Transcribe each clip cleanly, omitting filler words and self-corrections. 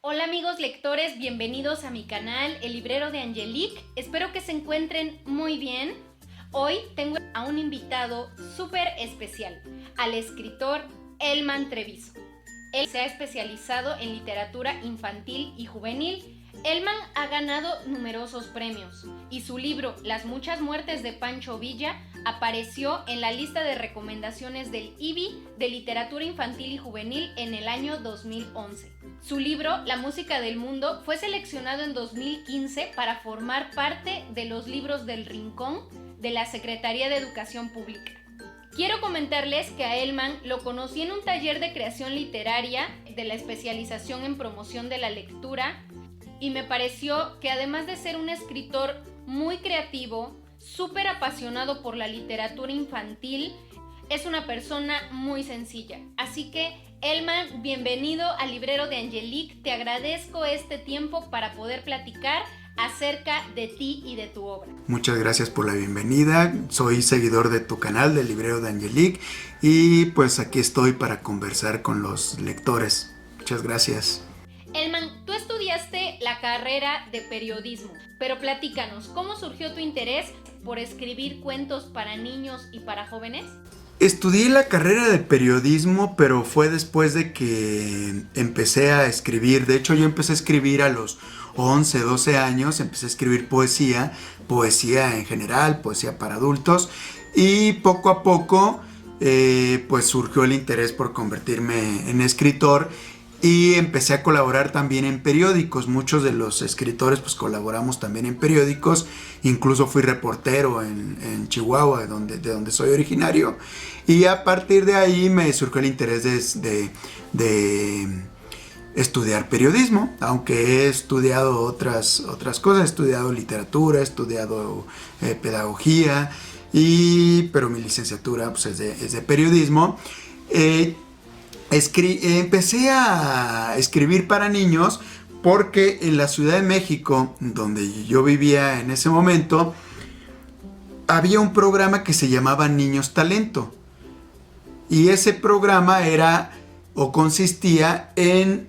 Hola amigos lectores, bienvenidos a mi canal El Librero de Angelique. Espero que se encuentren muy bien. Hoy tengo a un invitado súper especial, al escritor Elman Treviso. Él se ha especializado en literatura infantil y juvenil. Elman ha ganado numerosos premios y su libro Las muchas muertes de Pancho Villa apareció en la lista de recomendaciones del IBI de literatura infantil y juvenil en el año 2011. Su libro La música del mundo fue seleccionado en 2015 para formar parte de los libros del Rincón de la Secretaría de Educación Pública. Quiero comentarles que a Elman lo conocí en un taller de creación literaria de la especialización en promoción de la lectura y me pareció que además de ser un escritor muy creativo, súper apasionado por la literatura infantil, es una persona muy sencilla. Así que, Elman, bienvenido al Librero de Angelique. Te agradezco este tiempo para poder platicar acerca de ti y de tu obra. Muchas gracias por la bienvenida. Soy seguidor de tu canal del Librero de Angelique y pues aquí estoy para conversar con los lectores. Muchas gracias. Elman, tú estudiaste la carrera de periodismo, pero platícanos, ¿cómo surgió tu interés por escribir cuentos para niños y para jóvenes? Estudié la carrera de periodismo, pero fue después de que empecé a escribir. De hecho, yo empecé a escribir a los 11, 12 años. Empecé a escribir poesía en general, poesía para adultos. Y poco a poco, pues surgió el interés por convertirme en escritor. Y empecé a colaborar también en periódicos. Muchos de los escritores pues colaboramos también en periódicos. Incluso fui reportero en Chihuahua, de donde soy originario. Y a partir de ahí me surgió el interés de estudiar periodismo. Aunque he estudiado otras cosas. He estudiado literatura, he estudiado pedagogía. Pero mi licenciatura pues, es de periodismo. Empecé a escribir para niños porque en la Ciudad de México, donde yo vivía en ese momento, había un programa que se llamaba Niños Talento. Y ese programa consistía en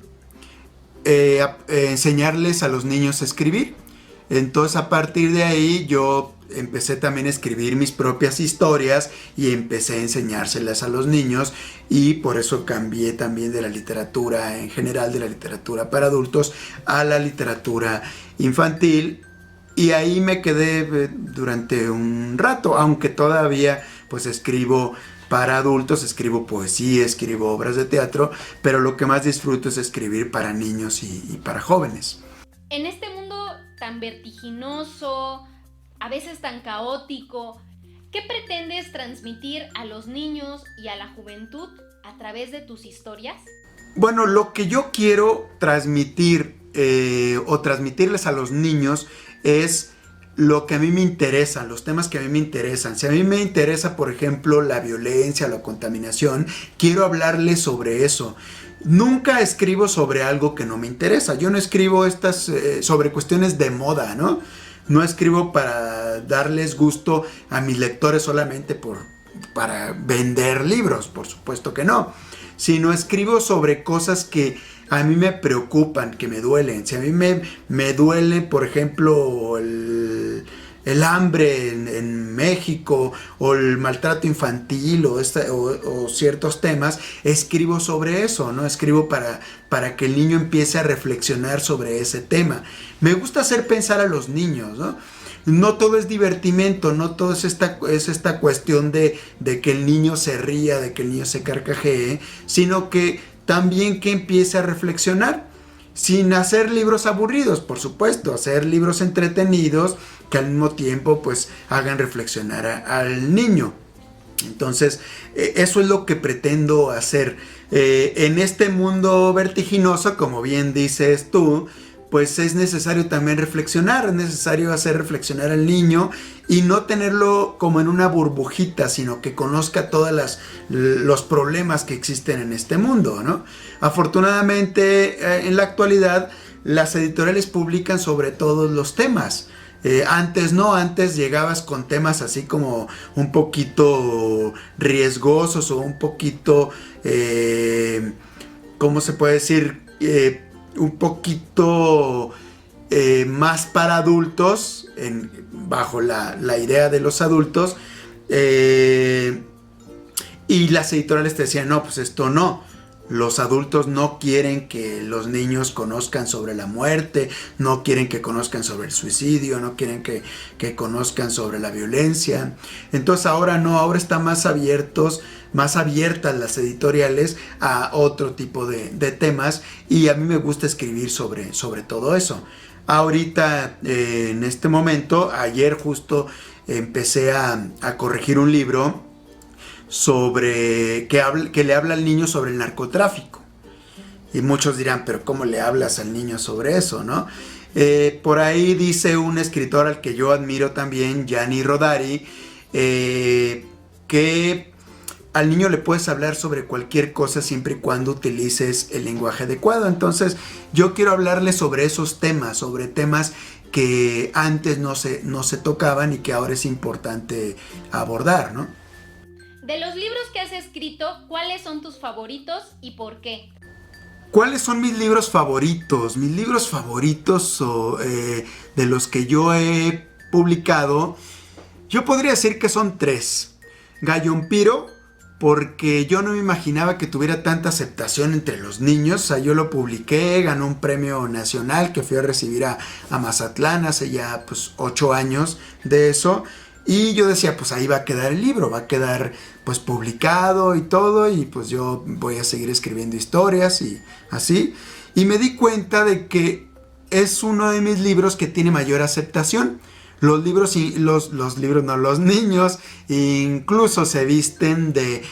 enseñarles a los niños a escribir. Entonces a partir de ahí yo empecé también a escribir mis propias historias y empecé a enseñárselas a los niños, y por eso cambié también de la literatura en general, de la literatura para adultos, a la literatura infantil, y ahí me quedé durante un rato, aunque todavía pues escribo para adultos, escribo poesía, escribo obras de teatro, pero lo que más disfruto es escribir para niños y para jóvenes. En este mundo tan vertiginoso, a veces tan caótico, ¿qué pretendes transmitir a los niños y a la juventud a través de tus historias? Bueno, lo que yo quiero transmitir o transmitirles a los niños es lo que a mí me interesa, los temas que a mí me interesan. Si a mí me interesa, por ejemplo, la violencia, la contaminación, quiero hablarles sobre eso. Nunca escribo sobre algo que no me interesa. Yo no escribo sobre cuestiones de moda, ¿no? No escribo para darles gusto a mis lectores solamente para vender libros, por supuesto que no. Sino escribo sobre cosas que a mí me preocupan, que me duelen. Si a mí me duele, por ejemplo, el hambre en México, o el maltrato infantil, o ciertos temas, escribo sobre eso, ¿no? Escribo para que el niño empiece a reflexionar sobre ese tema. Me gusta hacer pensar a los niños, ¿no? No todo es divertimento, no todo es esta cuestión de que el niño se ría, de que el niño se carcajee, sino que también que empiece a reflexionar, sin hacer libros aburridos, por supuesto, hacer libros entretenidos que al mismo tiempo pues hagan reflexionar al niño. Entonces, eso es lo que pretendo hacer. En este mundo vertiginoso, como bien dices tú, pues es necesario también reflexionar, es necesario hacer reflexionar al niño y no tenerlo como en una burbujita, sino que conozca todos los problemas que existen en este mundo, ¿no? Afortunadamente, en la actualidad, las editoriales publican sobre todos los temas. Antes llegabas con temas así como un poquito riesgosos o un poquito, ¿cómo se puede decir? un poquito más para adultos, bajo la idea de los adultos, y las editoriales te decían, no, pues esto no. Los adultos no quieren que los niños conozcan sobre la muerte, no quieren que conozcan sobre el suicidio, no quieren que conozcan sobre la violencia. Entonces ahora no, ahora están más abiertas las editoriales a otro tipo de temas, y a mí me gusta escribir sobre todo eso. Ahorita, en este momento, ayer justo empecé a corregir un libro sobre que le habla al niño sobre el narcotráfico. Y muchos dirán, pero ¿cómo le hablas al niño sobre eso, no? Por ahí dice un escritor al que yo admiro también, Gianni Rodari, que al niño le puedes hablar sobre cualquier cosa siempre y cuando utilices el lenguaje adecuado. Entonces yo quiero hablarle sobre esos temas, sobre temas que antes no se tocaban y que ahora es importante abordar, ¿no? De los libros que has escrito, ¿cuáles son tus favoritos y por qué? ¿Cuáles son mis libros favoritos? Mis libros favoritos de los que yo he publicado, yo podría decir que son 3. Gallompiro, porque yo no me imaginaba que tuviera tanta aceptación entre los niños. O sea, yo lo publiqué, ganó un premio nacional que fui a recibir a Mazatlán hace ya 8 años de eso. Y yo decía, pues ahí va a quedar el libro, va a quedar pues publicado y todo, y pues yo voy a seguir escribiendo historias y así. Y me di cuenta de que es uno de mis libros que tiene mayor aceptación. Los niños incluso se visten de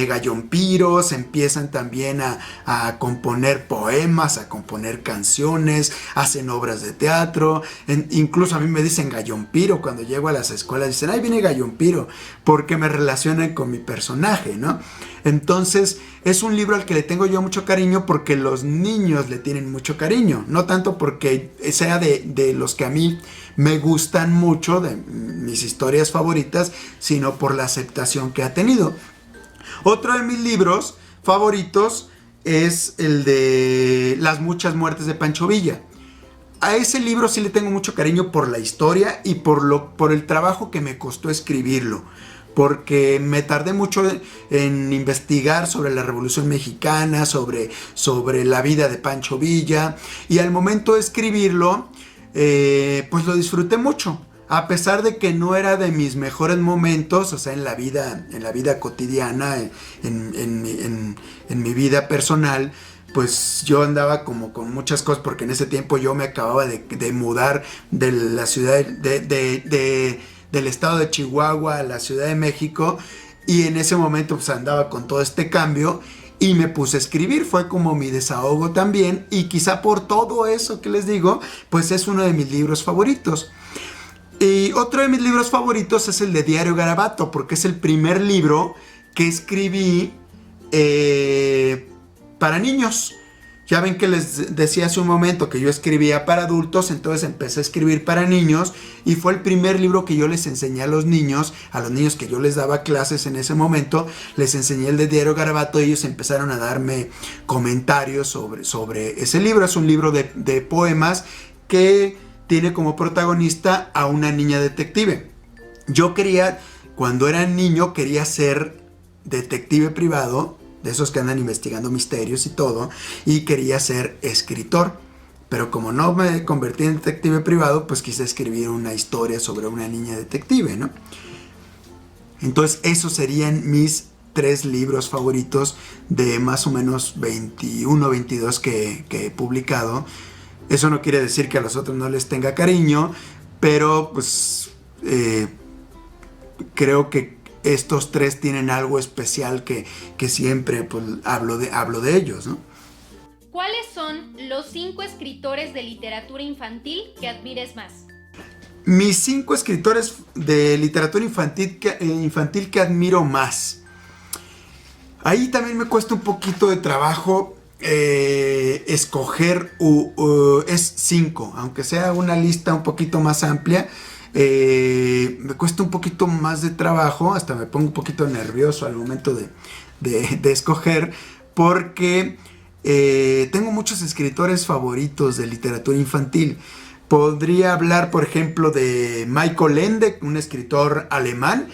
gallompiros, empiezan también a componer poemas, a componer canciones, hacen obras de teatro. Incluso a mí me dicen gallompiro cuando llego a las escuelas, dicen, ahí viene gallompiro, porque me relacionan con mi personaje, ¿no? Entonces es un libro al que le tengo yo mucho cariño porque los niños le tienen mucho cariño, no tanto porque sea de los que a mí me gustan mucho, de mis historias favoritas, sino por la aceptación que ha tenido. Otro de mis libros favoritos es el de Las muchas muertes de Pancho Villa. A ese libro sí le tengo mucho cariño por la historia y por el trabajo que me costó escribirlo, porque me tardé mucho en investigar sobre la Revolución Mexicana, sobre la vida de Pancho Villa, y al momento de escribirlo, pues lo disfruté mucho, a pesar de que no era de mis mejores momentos, o sea, en la vida cotidiana, en mi vida personal. Pues yo andaba como con muchas cosas, porque en ese tiempo yo me acababa de mudar de la ciudad del estado de Chihuahua a la Ciudad de México, y en ese momento pues andaba con todo este cambio y me puse a escribir. Fue como mi desahogo también, y quizá por todo eso que les digo, pues es uno de mis libros favoritos. Y otro de mis libros favoritos es el de Diario Garabato, porque es el primer libro que escribí para niños. Ya ven que les decía hace un momento que yo escribía para adultos, entonces empecé a escribir para niños, y fue el primer libro que yo les enseñé a los niños que yo les daba clases en ese momento. Les enseñé el de Diario Garabato y ellos empezaron a darme comentarios sobre ese libro. Es un libro de poemas que tiene como protagonista a una niña detective. Yo cuando era niño, quería ser detective privado, de esos que andan investigando misterios y todo, y quería ser escritor. Pero como no me convertí en detective privado, pues quise escribir una historia sobre una niña detective, ¿no? Entonces esos serían mis 3 libros favoritos de más o menos 21, 22 que he publicado. Eso no quiere decir que a los otros no les tenga cariño, pero pues creo que estos 3 tienen algo especial que siempre pues, hablo de ellos, ¿no? ¿Cuáles son los 5 escritores de literatura infantil que admires más? Mis 5 escritores de literatura infantil que admiro más. Ahí también me cuesta un poquito de trabajo escoger, es 5, aunque sea una lista un poquito más amplia. Me cuesta un poquito más de trabajo, hasta me pongo un poquito nervioso al momento de escoger, porque tengo muchos escritores favoritos de literatura infantil. Podría hablar, por ejemplo, de Michael Ende, un escritor alemán,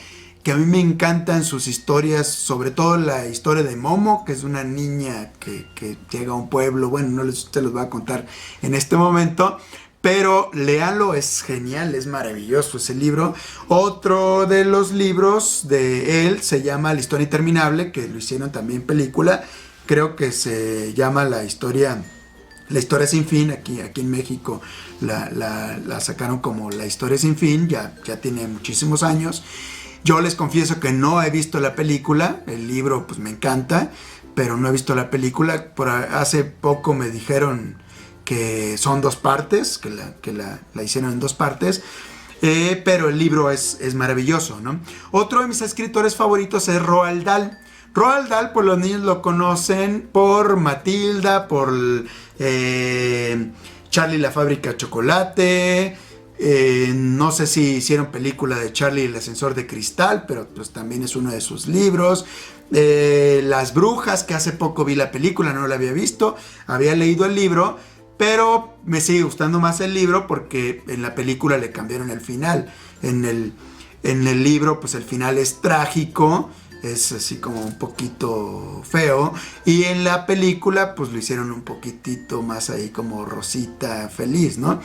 que a mí me encantan sus historias, sobre todo la historia de Momo, que es una niña que llega a un pueblo. Bueno, no te los voy a contar en este momento, pero léanlo, es genial, es maravilloso ese libro. Otro de los libros de él se llama La historia interminable, que lo hicieron también película. Creo que se llama La historia sin fin. Aquí en México la sacaron como La historia sin fin, ya tiene muchísimos años. Yo les confieso que no he visto la película, el libro pues me encanta, pero no he visto la película. Hace poco me dijeron que son 2 partes, que la hicieron en 2 partes, pero el libro es maravilloso, ¿no? Otro de mis escritores favoritos es Roald Dahl. Roald Dahl, pues los niños lo conocen por Matilda, por Charlie y la fábrica de chocolate. No sé si hicieron película de Charlie y el ascensor de cristal, pero pues también es uno de sus libros. Las brujas, que hace poco vi la película, no la había visto, había leído el libro, pero me sigue gustando más el libro porque en la película le cambiaron el final. En el libro pues el final es trágico, es así como un poquito feo, y en la película pues lo hicieron un poquitito más ahí como rosita feliz, ¿no?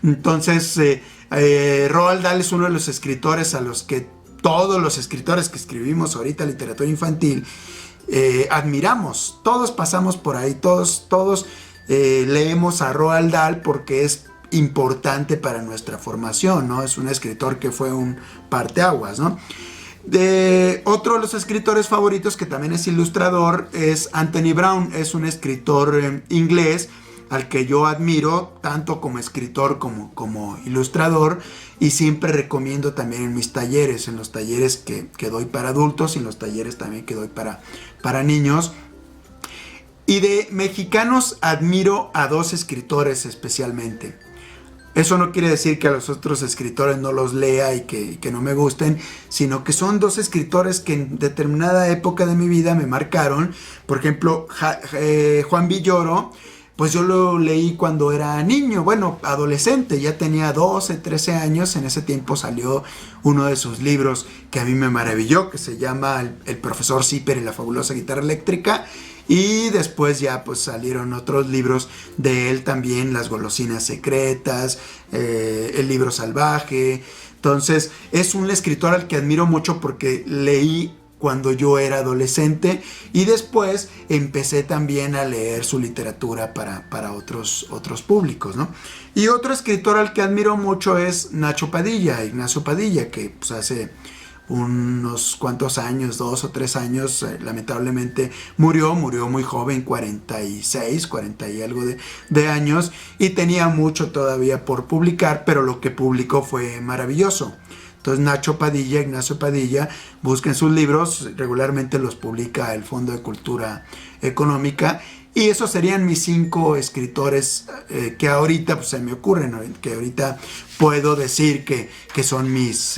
Entonces Roald Dahl es uno de los escritores a los que todos los escritores que escribimos ahorita literatura infantil admiramos. Todos pasamos por ahí, todos leemos a Roald Dahl porque es importante para nuestra formación, ¿no? Es un escritor que fue un parteaguas, ¿no? Otro de los escritores favoritos, que también es ilustrador, es Anthony Brown. Es un escritor inglés al que yo admiro tanto como escritor como ilustrador, y siempre recomiendo también en mis talleres, en los talleres que doy para adultos y en los talleres también que doy para niños. Y de mexicanos admiro a 2 escritores especialmente. Eso no quiere decir que a los otros escritores no los lea y que no me gusten, sino que son 2 escritores que en determinada época de mi vida me marcaron. Por ejemplo, Juan Villoro, pues yo lo leí cuando era niño, bueno, adolescente, ya tenía 12, 13 años. En ese tiempo salió uno de sus libros que a mí me maravilló, que se llama El profesor Zipper y la fabulosa guitarra eléctrica. Y después ya pues salieron otros libros de él también, Las golosinas secretas, El libro salvaje. Entonces es un escritor al que admiro mucho porque leí cuando yo era adolescente, y después empecé también a leer su literatura para otros públicos, ¿no? Y otro escritor al que admiro mucho es Ignacio Padilla, que pues hace unos cuantos años, 2 o 3 años, lamentablemente murió muy joven, 46, 40 y algo de años, y tenía mucho todavía por publicar, pero lo que publicó fue maravilloso. Entonces Ignacio Padilla, busquen sus libros, regularmente los publica el Fondo de Cultura Económica, y esos serían mis 5 escritores que ahorita pues, se me ocurren, ¿no? Que ahorita puedo decir que son mis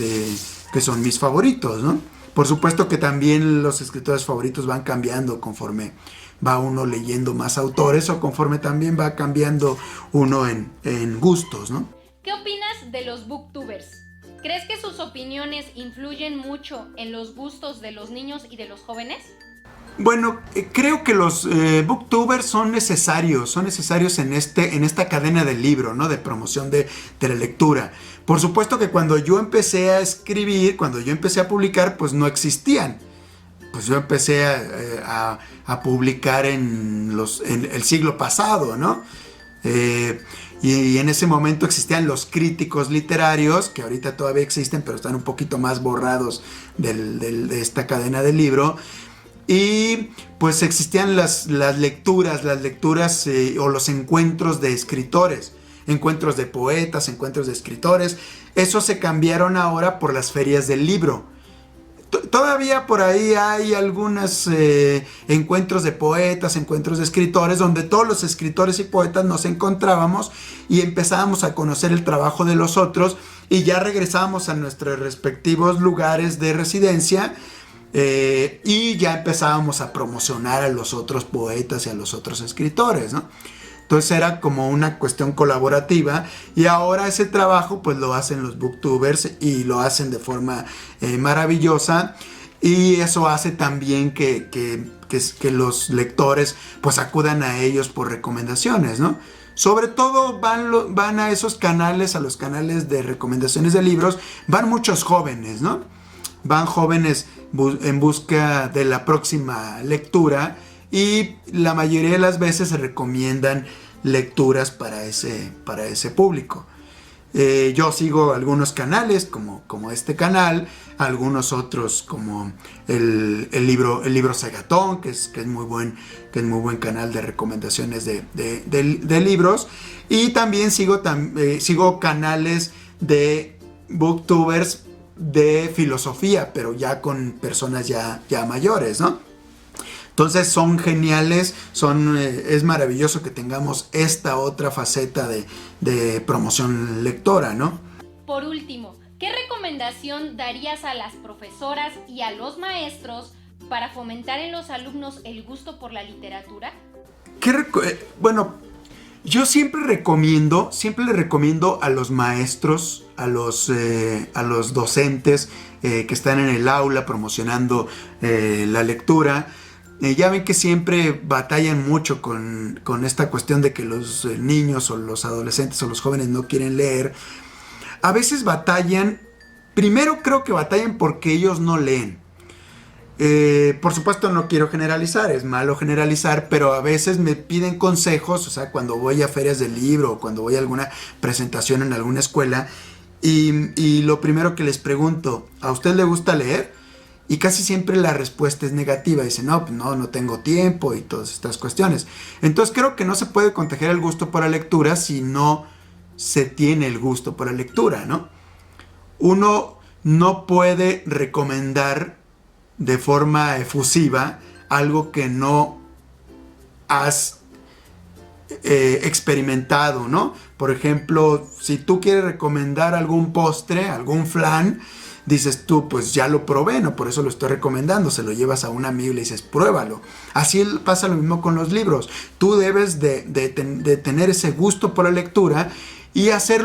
favoritos, ¿no? Por supuesto que también los escritores favoritos van cambiando conforme va uno leyendo más autores, o conforme también va cambiando uno en gustos, ¿no? ¿Qué opinas de los booktubers? ¿Crees que sus opiniones influyen mucho en los gustos de los niños y de los jóvenes? Bueno, creo que los booktubers son necesarios en esta cadena del libro, ¿no? De promoción de la lectura. Por supuesto que cuando yo empecé a escribir, cuando yo empecé a publicar, pues no existían. Pues yo empecé a publicar en el siglo pasado, ¿no? Y en ese momento existían los críticos literarios, que ahorita todavía existen, pero están un poquito más borrados de esta cadena del libro. Y pues existían las lecturas o los encuentros de escritores, encuentros de poetas, encuentros de escritores. Esos se cambiaron ahora por las ferias del libro. Todavía por ahí hay algunos encuentros de poetas, encuentros de escritores, donde todos los escritores y poetas nos encontrábamos y empezábamos a conocer el trabajo de los otros, y ya regresábamos a nuestros respectivos lugares de residencia Y ya empezábamos a promocionar a los otros poetas y a los otros escritores, ¿no? Entonces era como una cuestión colaborativa, y ahora ese trabajo pues lo hacen los booktubers y lo hacen de forma maravillosa, y eso hace también que los lectores pues acudan a ellos por recomendaciones, ¿no? Sobre todo van a esos canales, a los canales de recomendaciones de libros, van muchos jóvenes, ¿no? Van jóvenes en busca de la próxima lectura, y la mayoría de las veces se recomiendan lecturas para ese público. Yo sigo algunos canales como este canal, algunos otros como el libro Segatón, que es muy buen canal de recomendaciones de libros, y también sigo canales de booktubers de filosofía, pero ya con personas ya mayores, ¿no? Entonces son geniales, es maravilloso que tengamos esta otra faceta de promoción lectora, ¿no? Por último, ¿qué recomendación darías a las profesoras y a los maestros para fomentar en los alumnos el gusto por la literatura? Bueno, yo siempre le recomiendo a los maestros, a los docentes que están en el aula promocionando la lectura. Ya ven que siempre batallan mucho con esta cuestión de que los niños o los adolescentes o los jóvenes no quieren leer. A veces batallan, primero creo que batallan porque ellos no leen. Por supuesto no quiero generalizar, es malo generalizar, pero a veces me piden consejos, o sea, cuando voy a ferias del libro o cuando voy a alguna presentación en alguna escuela, y lo primero que les pregunto, ¿a usted le gusta leer? Y casi siempre la respuesta es negativa. Dicen, no tengo tiempo y todas estas cuestiones. Entonces creo que no se puede contagiar el gusto por la lectura si no se tiene el gusto por la lectura, ¿no? Uno no puede recomendar de forma efusiva algo que no has experimentado, ¿no? Por ejemplo, si tú quieres recomendar algún postre, algún flan, dices tú, pues ya lo probé, ¿no? Por eso lo estoy recomendando. Se lo llevas a un amigo y le dices, pruébalo. Así pasa lo mismo con los libros. Tú debes de tener ese gusto por la lectura y hacer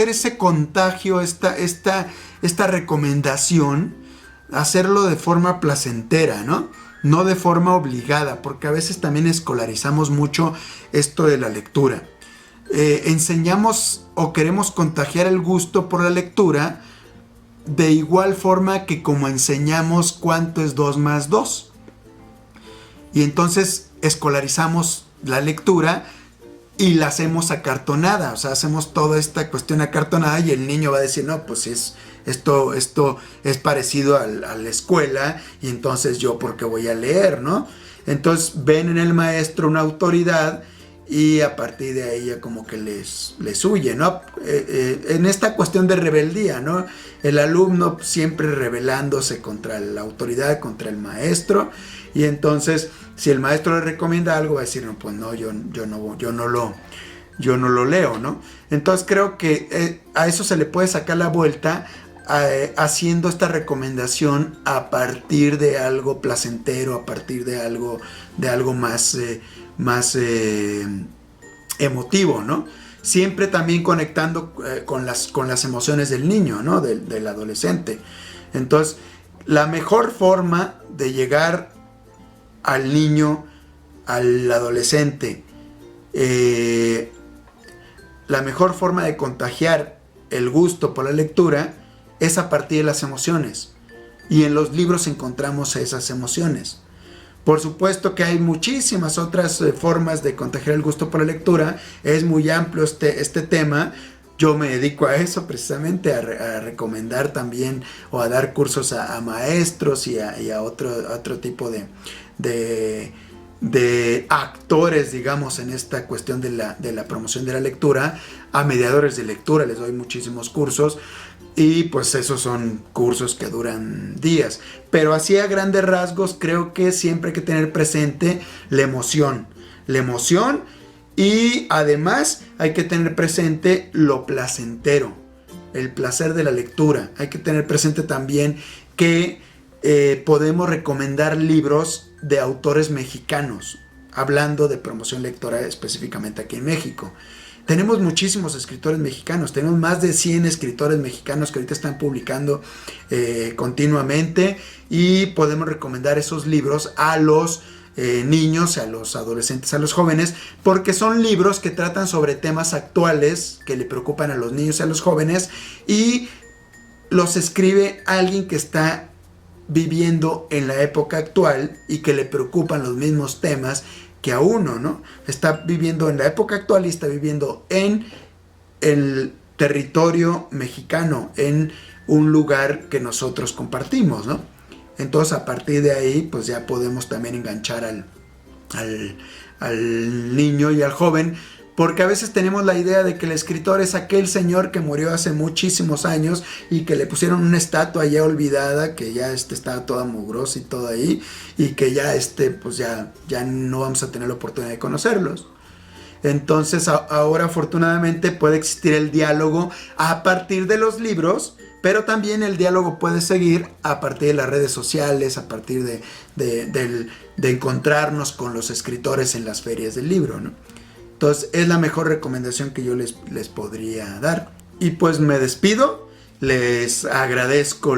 ese contagio, esta recomendación, hacerlo de forma placentera, ¿no? No de forma obligada, porque a veces también escolarizamos mucho esto de la lectura. Enseñamos o queremos contagiar el gusto por la lectura de igual forma que como enseñamos cuánto es 2 más 2. Y entonces escolarizamos la lectura y la hacemos acartonada, o sea, hacemos toda esta cuestión acartonada, y el niño va a decir, no, pues esto es parecido a la escuela, y entonces yo ¿por qué voy a leer, no? Entonces ven en el maestro una autoridad, y a partir de ahí ya como que les huye, ¿no? En esta cuestión de rebeldía, ¿no? El alumno siempre rebelándose contra la autoridad, contra el maestro, y entonces si el maestro le recomienda algo va a decir, no, pues no, yo no lo leo, ¿no? Entonces creo que a eso se le puede sacar la vuelta haciendo esta recomendación a partir de algo placentero, a partir de algo más emotivo, ¿no? Siempre también conectando con las emociones del niño, ¿no? Del adolescente. Entonces, la mejor forma de llegar al niño, al adolescente, la mejor forma de contagiar el gusto por la lectura es a partir de las emociones. Y en los libros encontramos esas emociones. Por supuesto que hay muchísimas otras formas de contagiar el gusto por la lectura. Es muy amplio este tema. Yo me dedico a eso precisamente, a recomendar también o a dar cursos a maestros y a otro tipo de actores, digamos, en esta cuestión de la promoción de la lectura, a mediadores de lectura. Les doy muchísimos cursos. Y pues esos son cursos que duran días. Pero así a grandes rasgos creo que siempre hay que tener presente la emoción. La emoción, y además hay que tener presente lo placentero. El placer de la lectura. Hay que tener presente también que podemos recomendar libros de autores mexicanos, hablando de promoción lectora específicamente aquí en México. Tenemos muchísimos escritores mexicanos, tenemos más de 100 escritores mexicanos que ahorita están publicando continuamente, y podemos recomendar esos libros a los niños, a los adolescentes, a los jóvenes, porque son libros que tratan sobre temas actuales que le preocupan a los niños y a los jóvenes, y los escribe alguien que está viviendo en la época actual y que le preocupan los mismos temas que a uno, ¿no? Está viviendo en la época actual y está viviendo en el territorio mexicano, en un lugar que nosotros compartimos, ¿no? Entonces, a partir de ahí, pues ya podemos también enganchar al niño y al joven, porque a veces tenemos la idea de que el escritor es aquel señor que murió hace muchísimos años y que le pusieron una estatua ya olvidada, que ya estaba toda mugrosa y todo ahí, y que ya pues ya no vamos a tener la oportunidad de conocerlos. Entonces ahora afortunadamente puede existir el diálogo a partir de los libros, pero también el diálogo puede seguir a partir de las redes sociales, a partir de encontrarnos con los escritores en las ferias del libro, ¿no? Entonces es la mejor recomendación que yo les podría dar. Y pues me despido, les agradezco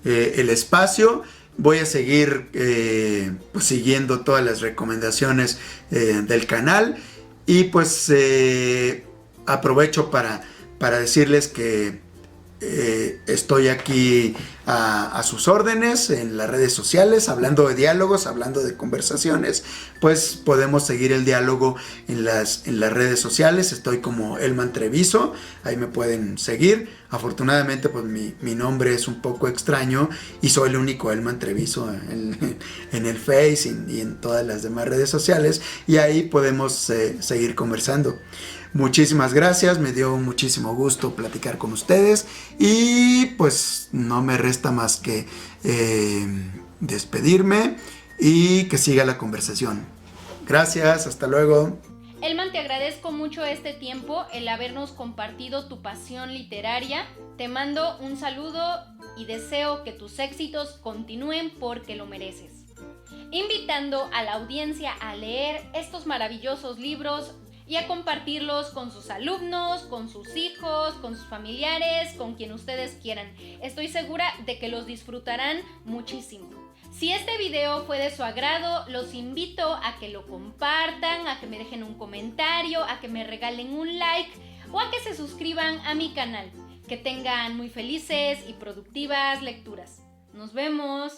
el espacio. Voy a seguir pues siguiendo todas las recomendaciones del canal. Y pues aprovecho para decirles que estoy aquí a sus órdenes en las redes sociales, hablando de diálogos, hablando de conversaciones. Pues podemos seguir el diálogo en las redes sociales. Estoy como Elman Treviso, ahí me pueden seguir. Afortunadamente pues mi nombre es un poco extraño y soy el único Elman Treviso en el Face y en todas las demás redes sociales, y ahí podemos seguir conversando. Muchísimas gracias, me dio muchísimo gusto platicar con ustedes, y pues no me resta más que despedirme y que siga la conversación. Gracias, hasta luego. Elman, te agradezco mucho este tiempo, el habernos compartido tu pasión literaria. Te mando un saludo y deseo que tus éxitos continúen porque lo mereces. Invitando a la audiencia a leer estos maravillosos libros y a compartirlos con sus alumnos, con sus hijos, con sus familiares, con quien ustedes quieran. Estoy segura de que los disfrutarán muchísimo. Si este video fue de su agrado, los invito a que lo compartan, a que me dejen un comentario, a que me regalen un like o a que se suscriban a mi canal. Que tengan muy felices y productivas lecturas. ¡Nos vemos!